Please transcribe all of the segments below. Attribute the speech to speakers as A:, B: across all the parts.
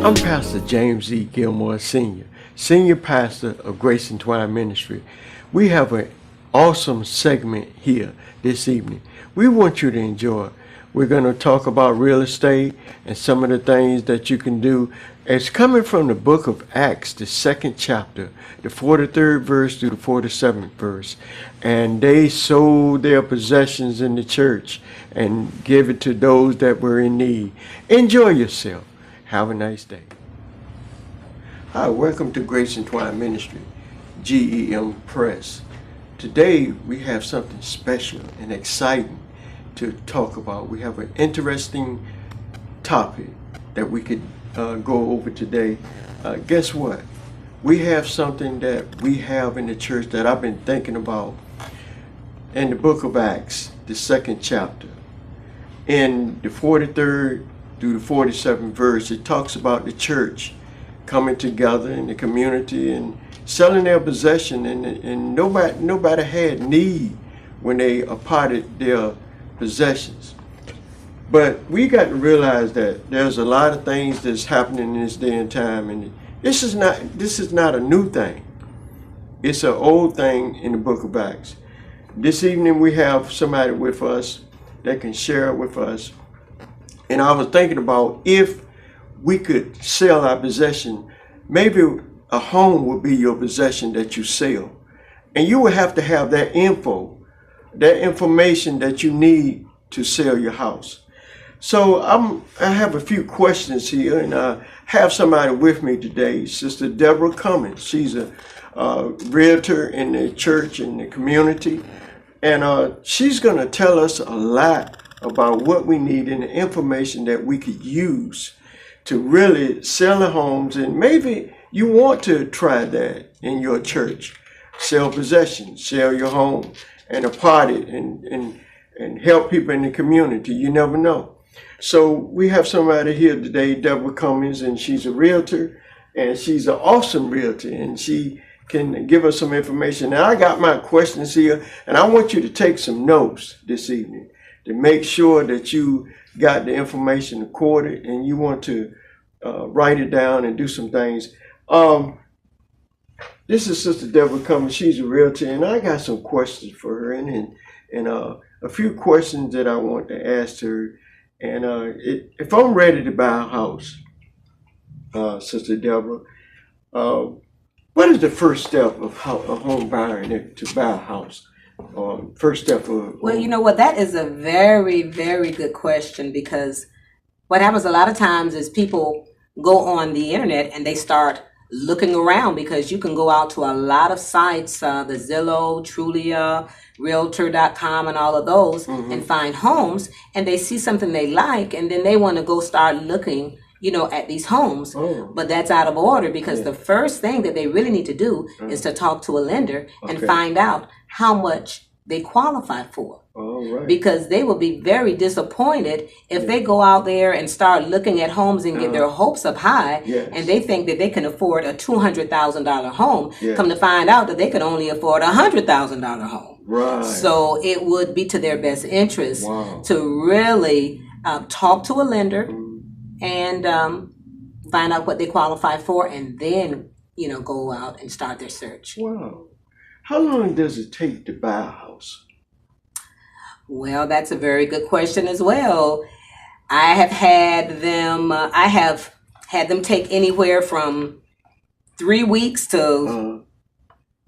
A: I'm Pastor James E. Gilmore Sr., Senior Pastor of Grace and Twine Ministry. We have an awesome segment here this evening. We want you to enjoy. We're going to talk about real estate and some of the things that you can do. It's coming from the book of Acts, the 2nd chapter, the 43rd verse through the 47th verse. And they sold their possessions in the church and gave it to those that were in need. Enjoy yourself. Have a nice day. Hi, welcome to Grace and Twine Ministry, GEM Press. Today we have something special and exciting to talk about. We have an interesting topic that we could go over today. Guess what? We have something that we have in the church that I've been thinking about in the book of Acts, the 2nd chapter. In the 43rd through the 47th verse, it talks about the church coming together in the community and selling their possession, and nobody had need when they parted their possessions. But we got to realize that there's a lot of things that's happening in this day and time, and this is not a new thing. It's an old thing in the book of Acts. This evening we have somebody with us that can share it with us. And I was thinking about if we could sell our possession, maybe a home would be your possession that you sell. And you would have to have that information that you need to sell your house. So I have a few questions here, and I have somebody with me today, Sister Deborah Cumming. She's a realtor in the church, in the community. And she's going to tell us a lot about what we need and the information that we could use to really sell the homes. And maybe you want to try that in your church. Sell possessions, sell your home, and apart it and help people in the community. You never know. So we have somebody here today, Deborah Cummings, and she's a realtor, and she's an awesome realtor, and she can give us some information. Now I got my questions here, and I want you to take some notes this evening to make sure that you got the information recorded and you want to write it down and do some things. This is Sister Deborah Cumming. She's a realtor, and I got some questions for her, and a few questions that I want to ask her. And if I'm ready to buy a house, Sister Deborah, what is the first step of a home buyer to buy a house? First step of
B: Well, you know what? That is a very, very good question, because what happens a lot of times is people go on the internet and they start looking around, because you can go out to a lot of sites, the Zillow, Trulia, Realtor.com, and all of those, and find homes, and they see something they like, and then they want to go start looking, at these homes. But that's out of order, because the first thing that they really need to do is to talk to a lender and find out how much they qualify for. Because they will be very disappointed if they go out there and start looking at homes and get their hopes up high, and they think that they can afford a $200,000 home. Come to find out that they can only afford a $100,000 home. So it would be to their best interest to really talk to a lender and find out what they qualify for, and then go out and start their search.
A: Wow. How long does it take to buy a house?
B: Well, that's a very good question as well. I have had them take anywhere from 3 weeks to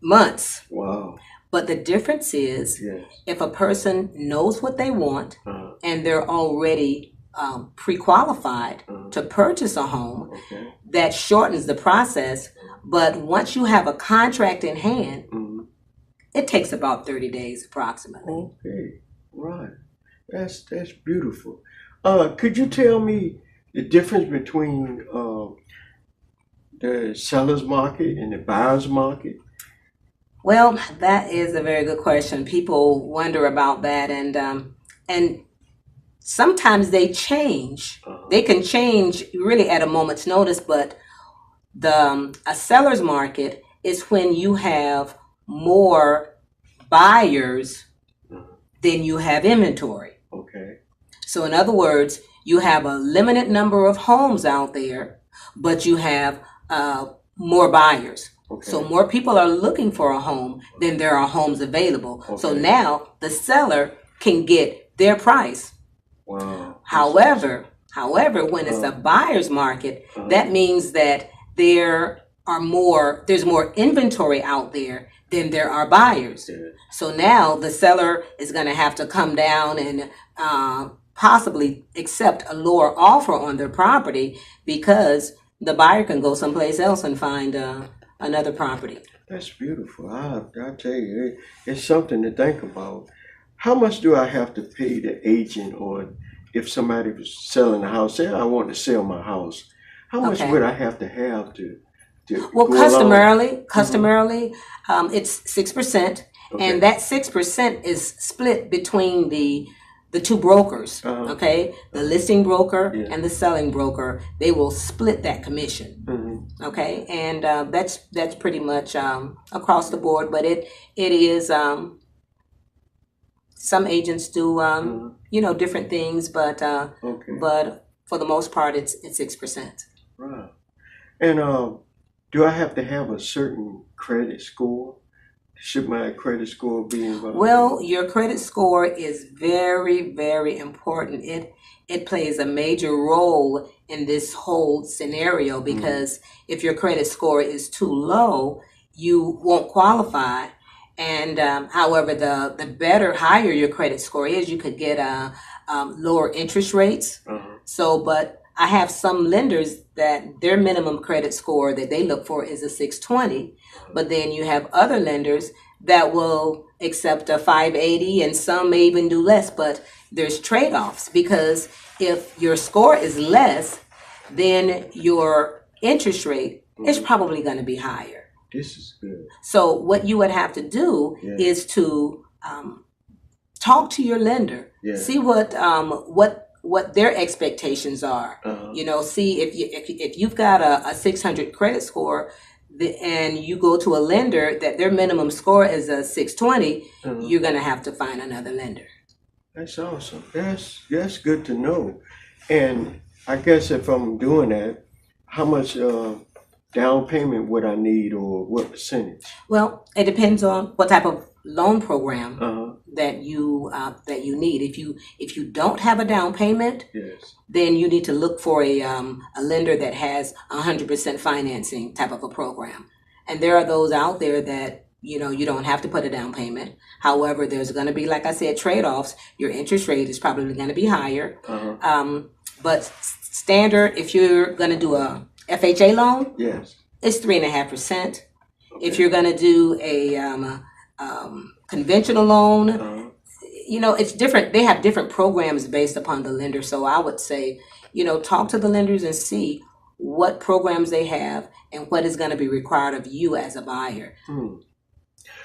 B: months.
A: Wow.
B: But the difference is, if a person knows what they want and they're already pre-qualified to purchase a home, that shortens the process. But once you have a contract in hand, it takes about 30 days approximately.
A: Okay, right. That's beautiful. Could you tell me the difference between the seller's market and the buyer's market?
B: Well, that is a very good question. People wonder about that, and sometimes they change. They can change really at a moment's notice, but a seller's market is when you have more buyers than you have inventory.
A: Okay.
B: So in other words, you have a limited number of homes out there, but you have more buyers.
A: Okay.
B: So more people are looking for a home than there are homes available. So
A: Okay.
B: now the seller can get their price.
A: Wow.
B: However, when it's a buyer's market, that means that there's more inventory out there than there are buyers.
A: Yeah.
B: So now the seller is going to have to come down and possibly accept a lower offer on their property because the buyer can go someplace else and find another property.
A: That's beautiful. I tell you, it's something to think about. How much do I have to pay the agent, or if somebody was selling a house, say I want to sell my house, how much
B: Okay.
A: would I have to
B: Well,
A: go along?
B: customarily, it's 6%,
A: Okay.
B: and that 6% is split between the two brokers. Okay, the listing broker
A: Yeah.
B: and the selling broker. They will split that commission. Okay, and that's pretty much across the board. But it is some agents do different things, but
A: Okay.
B: but for the most part, it's 6%.
A: Right. And do I have to have a certain credit score? Should my credit score be involved?
B: Well, your credit score is very, very important. It plays a major role in this whole scenario because if your credit score is too low, you won't qualify. And however, the higher your credit score is, you could get lower interest rates. So, but I have some lenders that their minimum credit score that they look for is a 620, but then you have other lenders that will accept a 580, and some may even do less, but there's trade-offs because if your score is less, then your interest rate is probably going to be higher.
A: This is good.
B: So what you would have to do is to talk to your lender, see what their expectations are. See if you've got a 600 credit score, and you go to a lender that their minimum score is a 620, you're going to have to find another lender.
A: That's awesome. That's good to know. And I guess if I'm doing that, how much down payment would I need, or what percentage?
B: Well, it depends on what type of loan program that you need. If you don't have a down payment, then you need to look for a lender that has 100% financing type of a program. And there are those out there that you don't have to put a down payment. However, there's going to be, like I said, trade-offs. Your interest rate is probably going to be higher. But standard, if you're going to do a FHA loan, it's 3.5%. If you're going to do a conventional loan, it's different. They have different programs based upon the lender. So I would say, talk to the lenders and see what programs they have and what is going to be required of you as a buyer.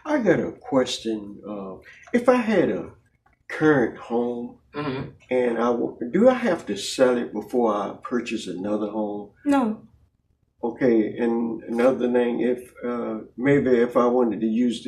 A: I got a question. If I had a current home and do I have to sell it before I purchase another home?
B: No.
A: Okay, and another thing, if maybe if I wanted to use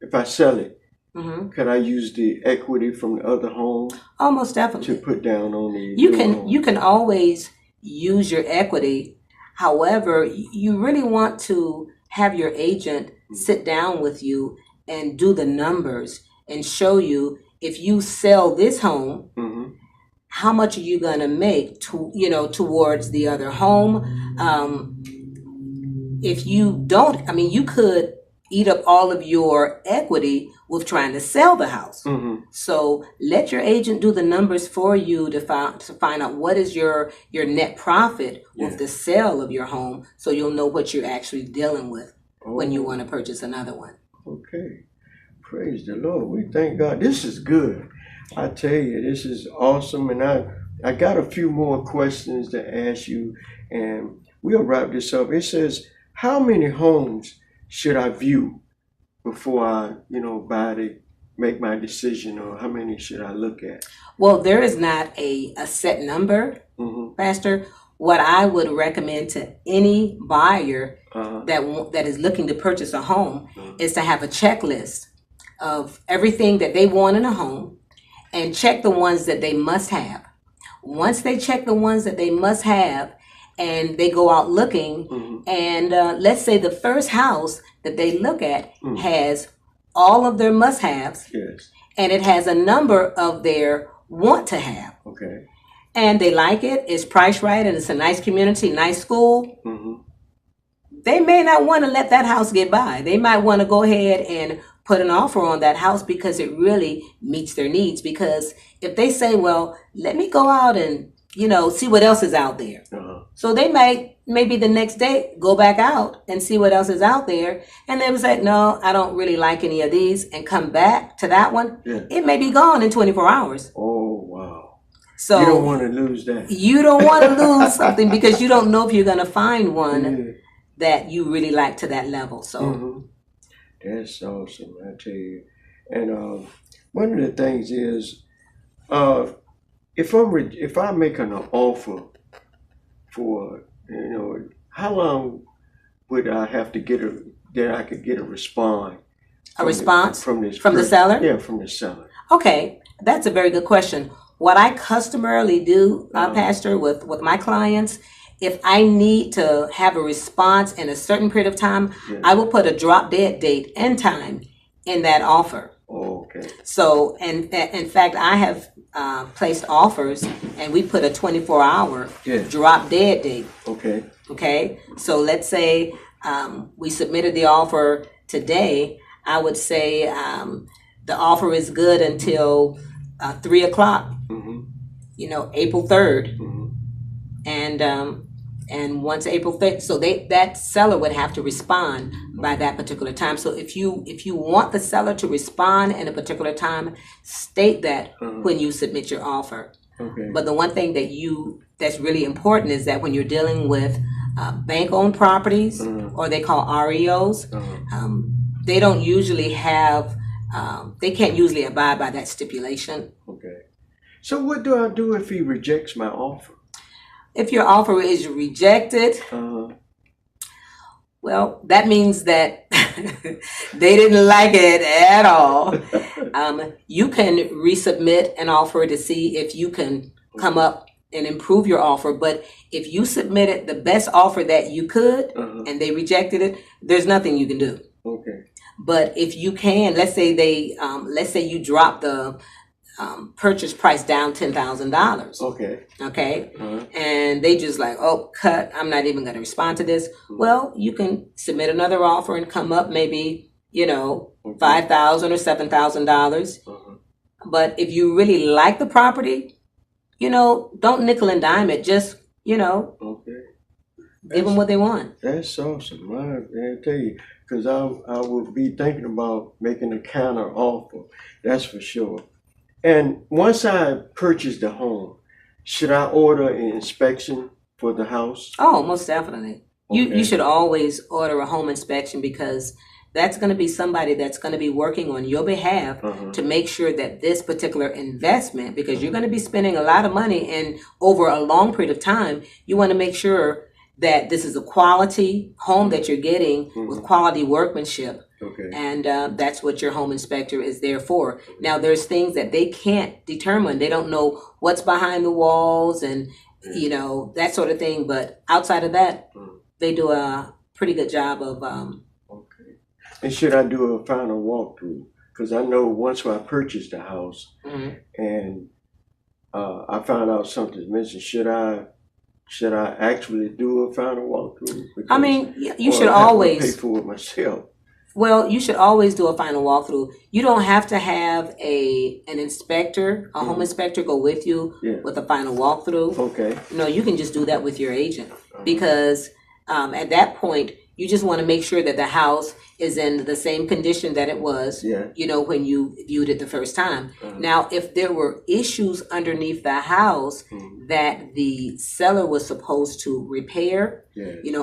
A: if I sell it, could I use the equity from the other home?
B: Oh, most definitely.
A: To put down on the
B: you can always use your equity. However, you really want to have your agent sit down with you and do the numbers and show you, if you sell this home, how much are you going to make towards the other home. If you don't, you could eat up all of your equity with trying to sell the house. So let your agent do the numbers for you to find out what is your net profit with the sale of your home, so you'll know what you're actually dealing with when you want to purchase another one.
A: Okay. Praise the Lord. We thank God. This is good. I tell you, this is awesome. And I got a few more questions to ask you, and we'll wrap this up. It says, how many homes should I view before I, make my decision, or how many should I look at?
B: Well, there is not a set number, Pastor. What I would recommend to any buyer that is looking to purchase a home is to have a checklist of everything that they want in a home, and check the ones that they must have. Once they check the ones that they must have, and they go out looking, and let's say the first house that they look at has all of their must-haves,
A: Yes.
B: and it has a number of their want-to-have.
A: Okay.
B: And they like it, it's priced right, and it's a nice community, nice school. They may not want to let that house get by. They might want to go ahead and put an offer on that house because it really meets their needs. Because if they say, well, let me go out and, see what else is out there. So they might, maybe the next day, go back out and see what else is out there. And they would say, no, I don't really like any of these, and come back to that one.
A: Yeah.
B: It may be gone in 24 hours.
A: Oh, wow.
B: So
A: you don't want to lose that.
B: You don't want to lose something because you don't know if you're going to find one that you really like to that level. So
A: that's awesome, I tell you. And one of the things is, if I make an offer for, how long would I have to get that I could get a response?
B: From the seller?
A: Yeah, from the seller.
B: Okay, that's a very good question. What I customarily do, Pastor, with my clients, if I need to have a response in a certain period of time, I will put a drop dead date and time in that offer.
A: Oh, okay.
B: So, and in fact, I have placed offers, and we put a 24-hour drop dead date.
A: Okay.
B: Okay. So let's say we submitted the offer today. I would say the offer is good until 3 o'clock. April 3rd. And once April 3rd, so that seller would have to respond by that particular time. So if you want the seller to respond in a particular time, state that when you submit your offer.
A: Okay.
B: But the one thing that's really important is that when you're dealing with bank-owned properties, or they call REOs, they don't usually have, they can't usually abide by that stipulation.
A: Okay. So what do I do if he rejects my offer?
B: If your offer is rejected, well, that means that they didn't like it at all. You can resubmit an offer to see if you can come up and improve your offer. But if you submitted the best offer that you could and they rejected it, there's nothing you can do.
A: Okay.
B: But if you can, let's say you drop the purchase price down $10,000.
A: Okay.
B: Okay. And they just like, oh, cut. I'm not even going to respond to this. Well, you can submit another offer and come up maybe, $5,000 or $7,000. But if you really like the property, don't nickel and dime it. Just,
A: Okay.
B: give them what they want.
A: That's awesome. I tell you, because I would be thinking about making a counter offer. That's for sure. And once I purchase the home, should I order an inspection for the house?
B: Oh, most definitely.
A: Okay.
B: You should always order a home inspection because that's going to be somebody that's going to be working on your behalf to make sure that this particular investment, because you're going to be spending a lot of money and over a long period of time, you want to make sure that this is a quality home that you're getting with quality workmanship.
A: Okay.
B: And that's what your home inspector is there for. Now, there's things that they can't determine. They don't know what's behind the walls and, that sort of thing. But outside of that, they do a pretty good job of...
A: Okay. And should I do a final walkthrough? Because I know once I purchased the house and I found out something's missing, should I actually do a final walkthrough? Because,
B: I mean, you should always
A: pay for it myself.
B: Well, you should always do a final walkthrough. You don't have to have an inspector, a home inspector, go with you with a final walkthrough.
A: Okay.
B: No, you can just do that with your agent because at that point, you just want to make sure that the house is in the same condition that it was, when you viewed it the first time. Now, if there were issues underneath the house that the seller was supposed to repair,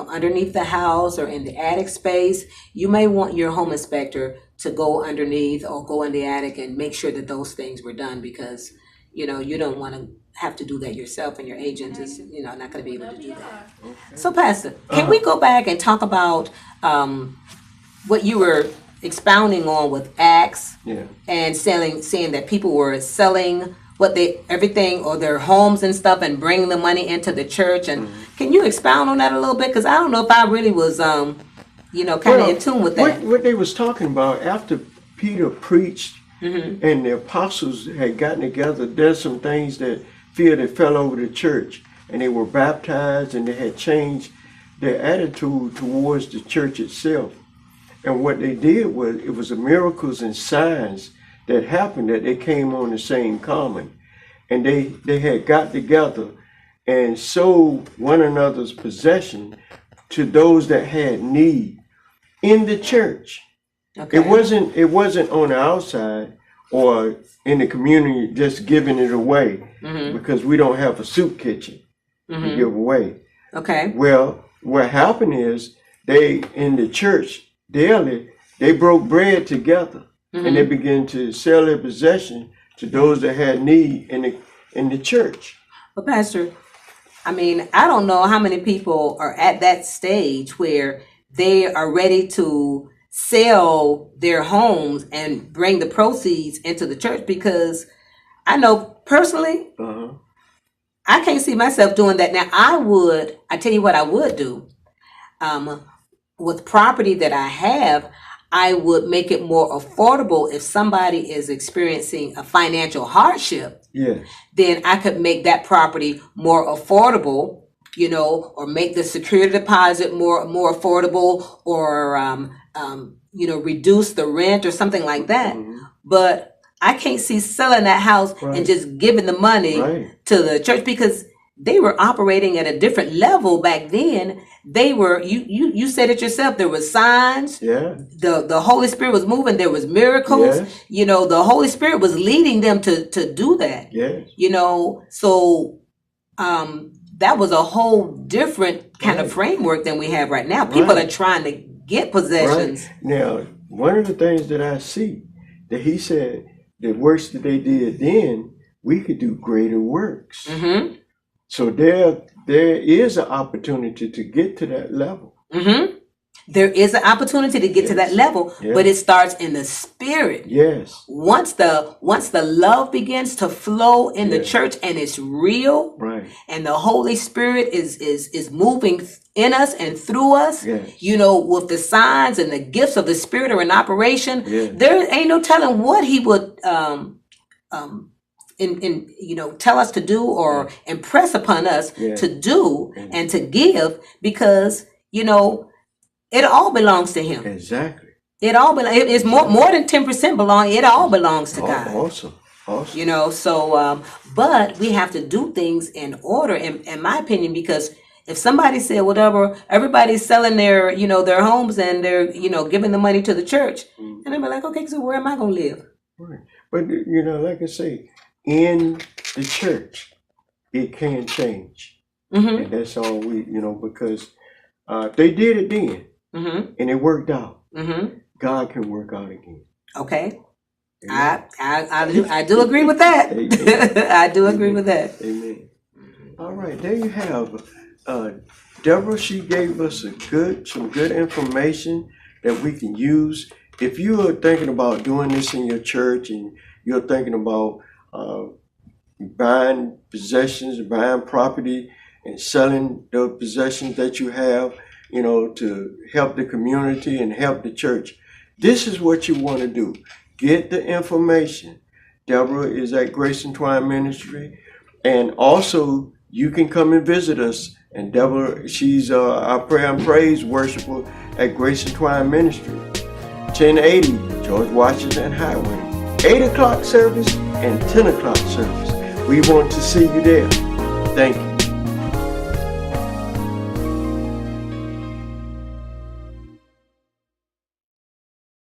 B: underneath the house or in the attic space, you may want your home inspector to go underneath or go in the attic and make sure that those things were done because, you don't want to have to do that yourself, and your agent is, not going to be able to do that. Okay. So, Pastor, can we go back and talk about what you were expounding on with Acts and saying that people were selling everything or their homes and stuff and bring the money into the church. And can you expound on that a little bit? Because I don't know if I really was, kind of in tune with that.
A: What they was talking about after Peter preached and the apostles had gotten together, there's some things that fell over the church, and they were baptized and they had changed their attitude towards the church itself. And what they did was, it was the miracles and signs that happened that they came on the same common. And they had got together and sold one another's possession to those that had need in the church.
B: Okay.
A: It wasn't on the outside or in the community just giving it away because we don't have a soup kitchen to give away.
B: Okay.
A: Well, what happened is they in the church daily, they broke bread together and they began to sell their possession to those that had need in the church.
B: But Pastor, I mean, I don't know how many people are at that stage where they are ready to sell their homes and bring the proceeds into the church, because I know personally, I can't see myself doing that. Now, I tell you what I would do. With property that I have, I would make it more affordable. If somebody is experiencing a financial hardship, then I could make that property more affordable, or make the security deposit more affordable, or reduce the rent or something like that. But I can't see selling that house and just giving the money to the church, because they were operating at a different level back then. They were, you said it yourself, there was signs. The Holy Spirit was moving, there was miracles. The Holy Spirit was leading them to do that. So that was a whole different kind of framework than we have right now. People are trying to get possessions.
A: Now, one of the things that I see that he said, the works that they did then, we could do greater works. So there is an opportunity to get to that level.
B: There is an opportunity to get to that level, but it starts in the spirit. Once the love begins to flow in the church and it's real, and the Holy Spirit is moving in us and through us, with the signs and the gifts of the Spirit are in operation, there ain't no telling what He would tell us to do or impress upon us to do and to give, because it all belongs to Him.
A: Exactly.
B: It all it's more than 10% belong. It all belongs to God.
A: Awesome.
B: But we have to do things in order, in my opinion, because if somebody said whatever, everybody's selling their their homes and they're giving the money to the church, and they'll be like, okay, so where am I going to live?
A: But like I say, in the church, it can change, and that's all we because they did it then, and it worked out. God can work out again.
B: Okay. I do agree with that. I do agree with that.
A: Amen. All right, there you have Deborah. She gave us some good information that we can use. If you are thinking about doing this in your church and you're thinking about buying possessions, buying property, and selling the possessions that you have, to help the community and help the church, this is what you want to do. Get the information. Deborah is at Grace and Twine Ministry, and also you can come and visit us. And Deborah, she's our prayer and praise worshiper at Grace and Twine Ministry, 1080 George Washington Highway, 8 o'clock service and 10 o'clock service. We want to see you there. Thank you.